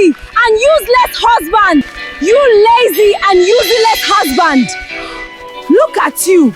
lazy and useless husband! You lazy and useless husband! Look at you!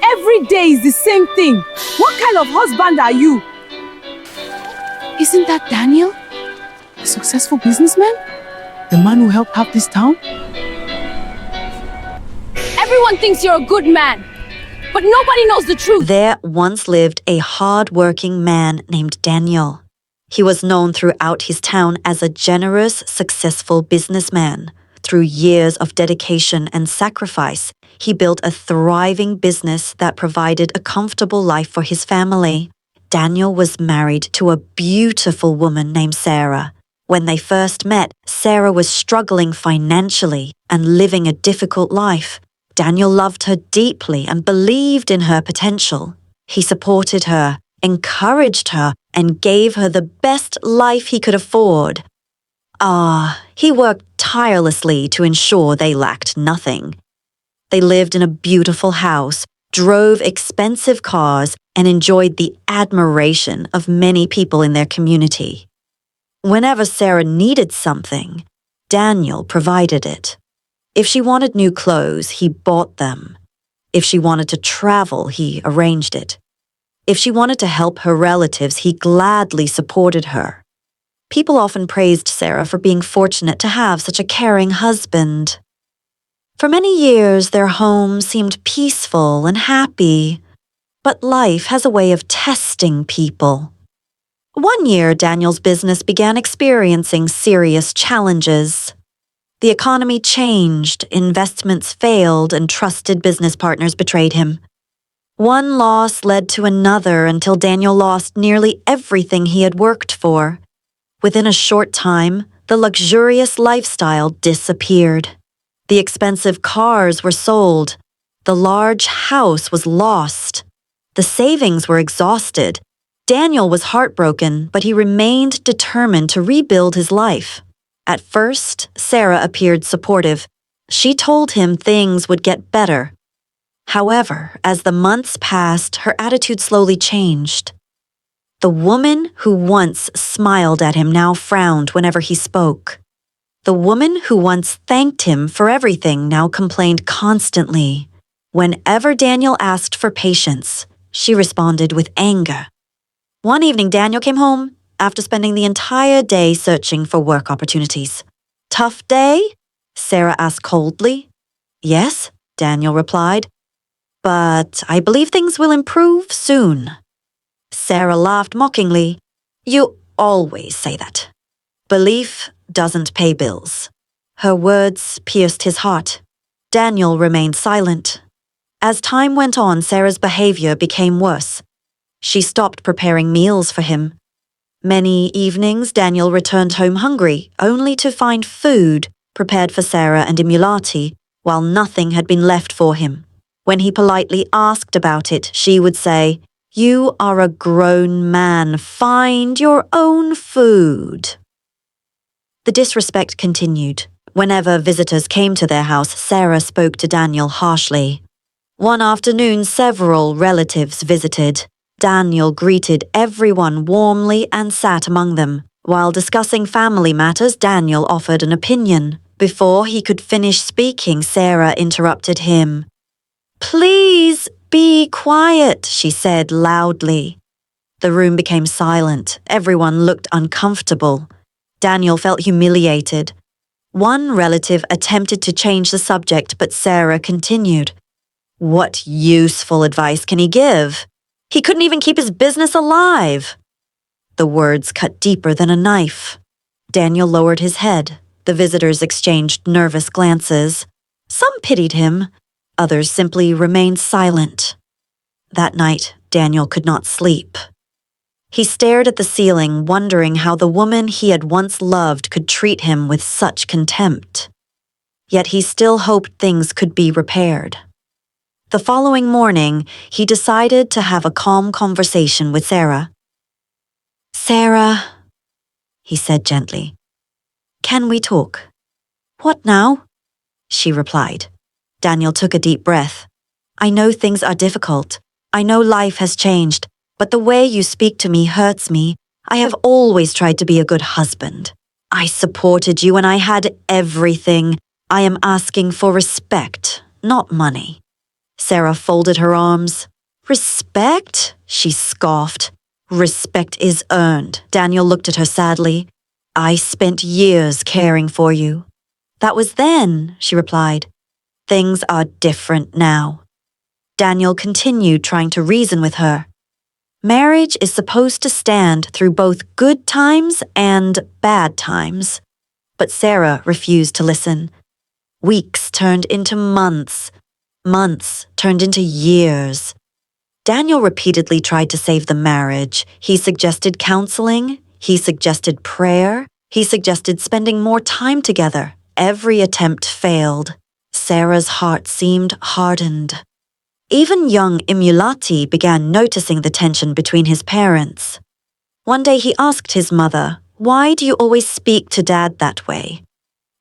Every day is the same thing. What kind of husband are you? Isn't that Daniel? The successful businessman? The man who helped have this town? Everyone thinks you're a good man, but nobody knows the truth. There once lived a hard-working man named Daniel. He was known throughout his town as a generous, successful businessman. Through years of dedication and sacrifice, he built a thriving business that provided a comfortable life for his family. Daniel was married to a beautiful woman named Sarah. When they first met, Sarah was struggling financially and living a difficult life. Daniel loved her deeply and believed in her potential. He supported her, encouraged her, and gave her the best life he could afford. He worked tirelessly to ensure they lacked nothing. They lived in a beautiful house, drove expensive cars, and enjoyed the admiration of many people in their community. Whenever Sarah needed something, Daniel provided it. If she wanted new clothes, he bought them. If she wanted to travel, he arranged it. If she wanted to help her relatives, he gladly supported her. People often praised Sarah for being fortunate to have such a caring husband. For many years, their home seemed peaceful and happy, but life has a way of testing people. One year, Daniel's business began experiencing serious challenges. The economy changed, investments failed, and trusted business partners betrayed him. One loss led to another until Daniel lost nearly everything he had worked for. Within a short time, the luxurious lifestyle disappeared. The expensive cars were sold. The large house was lost. The savings were exhausted. Daniel was heartbroken, but he remained determined to rebuild his life. At first, Sarah appeared supportive. She told him things would get better. However, as the months passed, her attitude slowly changed. The woman who once smiled at him now frowned whenever he spoke. The woman who once thanked him for everything now complained constantly. Whenever Daniel asked for patience, she responded with anger. One evening, Daniel came home after spending the entire day searching for work opportunities. "Tough day?" Sarah asked coldly. "Yes," Daniel replied. "But I believe things will improve soon." Sarah laughed mockingly. "You always say that. Belief doesn't pay bills." Her words pierced his heart. Daniel remained silent. As time went on, Sarah's behavior became worse. She stopped preparing meals for him. Many evenings, Daniel returned home hungry, only to find food prepared for Sarah and Imulati, while nothing had been left for him. When he politely asked about it, she would say, "You are a grown man. Find your own food." The disrespect continued. Whenever visitors came to their house, Sarah spoke to Daniel harshly. One afternoon, several relatives visited. Daniel greeted everyone warmly and sat among them. While discussing family matters, Daniel offered an opinion. Before he could finish speaking, Sarah interrupted him. "Please be quiet," she said loudly. The room became silent. Everyone looked uncomfortable. Daniel felt humiliated. One relative attempted to change the subject, but Sarah continued. "What useful advice can he give? He couldn't even keep his business alive." The words cut deeper than a knife. Daniel lowered his head. The visitors exchanged nervous glances. Some pitied him. Others simply remained silent. That night, Daniel could not sleep. He stared at the ceiling, wondering how the woman he had once loved could treat him with such contempt. Yet he still hoped things could be repaired. The following morning, he decided to have a calm conversation with Sarah. "Sarah," he said gently, "can we talk?" "What now?" she replied. Daniel took a deep breath. "I know things are difficult. I know life has changed, but the way you speak to me hurts me. I have always tried to be a good husband. I supported you and I had everything. I am asking for respect, not money. Sarah folded her arms. Respect? She scoffed. Respect is earned. Daniel looked at her sadly. I spent years caring for you. That was then, she replied. Things are different now. Daniel continued trying to reason with her. Marriage is supposed to stand through both good times and bad times. But Sarah refused to listen. Weeks turned into months. Months turned into years. Daniel repeatedly tried to save the marriage. He suggested counseling. He suggested prayer. He suggested spending more time together. Every attempt failed. Sarah's heart seemed hardened. Even young Imulati began noticing the tension between his parents. One day he asked his mother, "Why do you always speak to Dad that way?"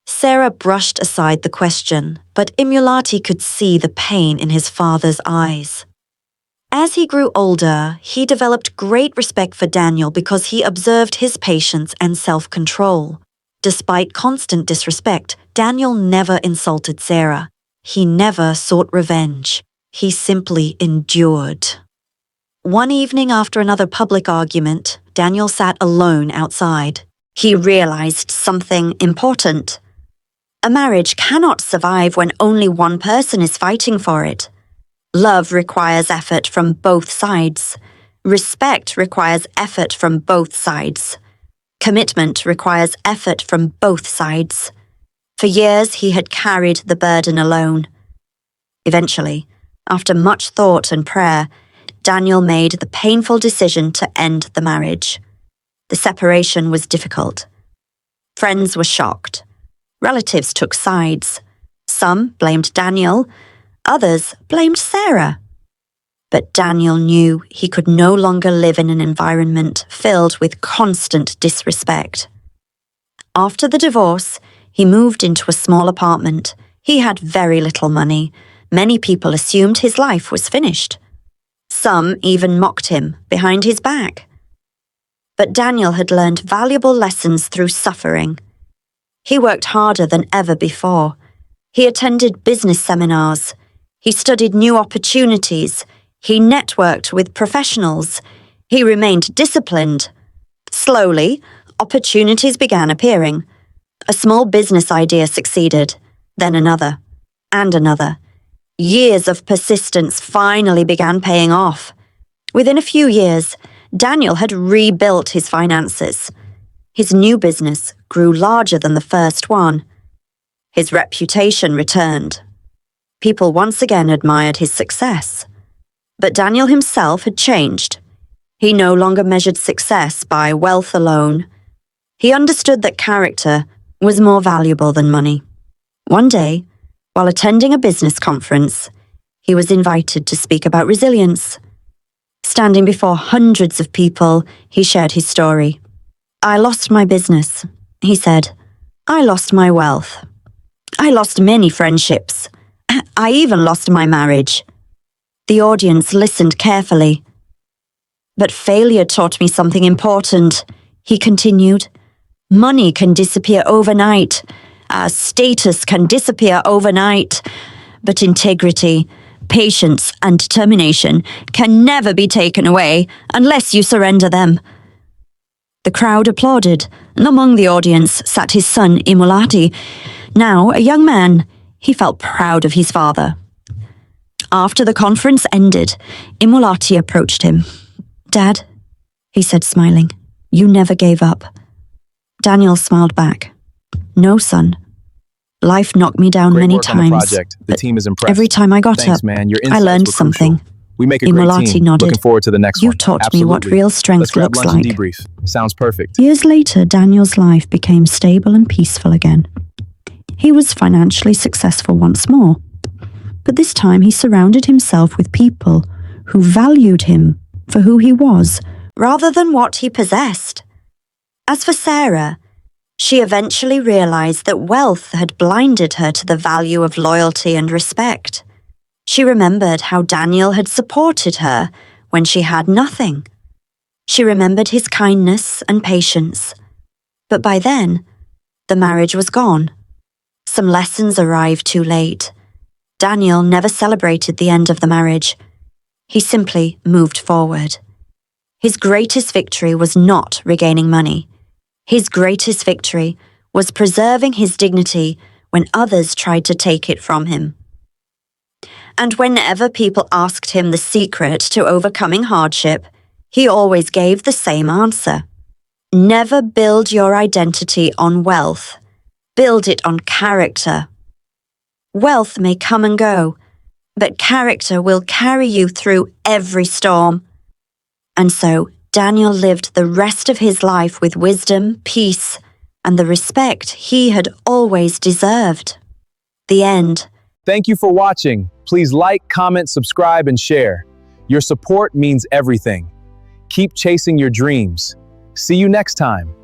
Sarah brushed aside the question, but Imulati could see the pain in his father's eyes. As he grew older, he developed great respect for Daniel because he observed his patience and self-control. Despite constant disrespect, Daniel never insulted Sarah. He never sought revenge. He simply endured. One evening after another public argument, Daniel sat alone outside. He realized something important. A marriage cannot survive when only one person is fighting for it. Love requires effort from both sides. Respect requires effort from both sides. Commitment requires effort from both sides. For years, he had carried the burden alone. Eventually, after much thought and prayer, Daniel made the painful decision to end the marriage. The separation was difficult. Friends were shocked. Relatives took sides. Some blamed Daniel, others blamed Sarah. But Daniel knew he could no longer live in an environment filled with constant disrespect. After the divorce, he moved into a small apartment. He had very little money. Many people assumed his life was finished. Some even mocked him behind his back. But Daniel had learned valuable lessons through suffering. He worked harder than ever before. He attended business seminars. He studied new opportunities. He networked with professionals. He remained disciplined. Slowly, opportunities began appearing. A small business idea succeeded, then another, and another. Years of persistence finally began paying off. Within a few years, Daniel had rebuilt his finances. His new business grew larger than the first one. His reputation returned. People once again admired his success. But Daniel himself had changed. He no longer measured success by wealth alone. He understood that character was more valuable than money. One day, while attending a business conference, he was invited to speak about resilience. Standing before hundreds of people, he shared his story. "I lost my business," he said. "I lost my wealth. I lost many friendships. I even lost my marriage." The audience listened carefully. "But failure taught me something important," he continued. "Money can disappear overnight. Our status can disappear overnight. But integrity, patience, and determination can never be taken away unless you surrender them." The crowd applauded, and among the audience sat his son Imulati. Now a young man, he felt proud of his father. After the conference ended, Imulati approached him. "Dad," he said, smiling, "you never gave up." Daniel smiled back. "No, son. Life knocked me down many times, but every time I got up, I learned something." We make a Imulati great team. nodded. Looking forward to the next "You one. taught me what Absolutely. real strength Let's grab looks lunch and like." debrief. Sounds perfect. Years later, Daniel's life became stable and peaceful again. He was financially successful once more, but this time he surrounded himself with people who valued him for who he was, rather than what he possessed. As for Sarah, she eventually realized that wealth had blinded her to the value of loyalty and respect. She remembered how Daniel had supported her when she had nothing. She remembered his kindness and patience. But by then, the marriage was gone. Some lessons arrived too late. Daniel never celebrated the end of the marriage. He simply moved forward. His greatest victory was not regaining money. His greatest victory was preserving his dignity when others tried to take it from him. And whenever people asked him the secret to overcoming hardship, he always gave the same answer. Never build your identity on wealth. Build it on character. Wealth may come and go, but character will carry you through every storm. And so Daniel lived the rest of his life with wisdom, peace, and the respect he had always deserved. The end. Thank you for watching. Please like, comment, subscribe, and share. Your support means everything. Keep chasing your dreams. See you next time.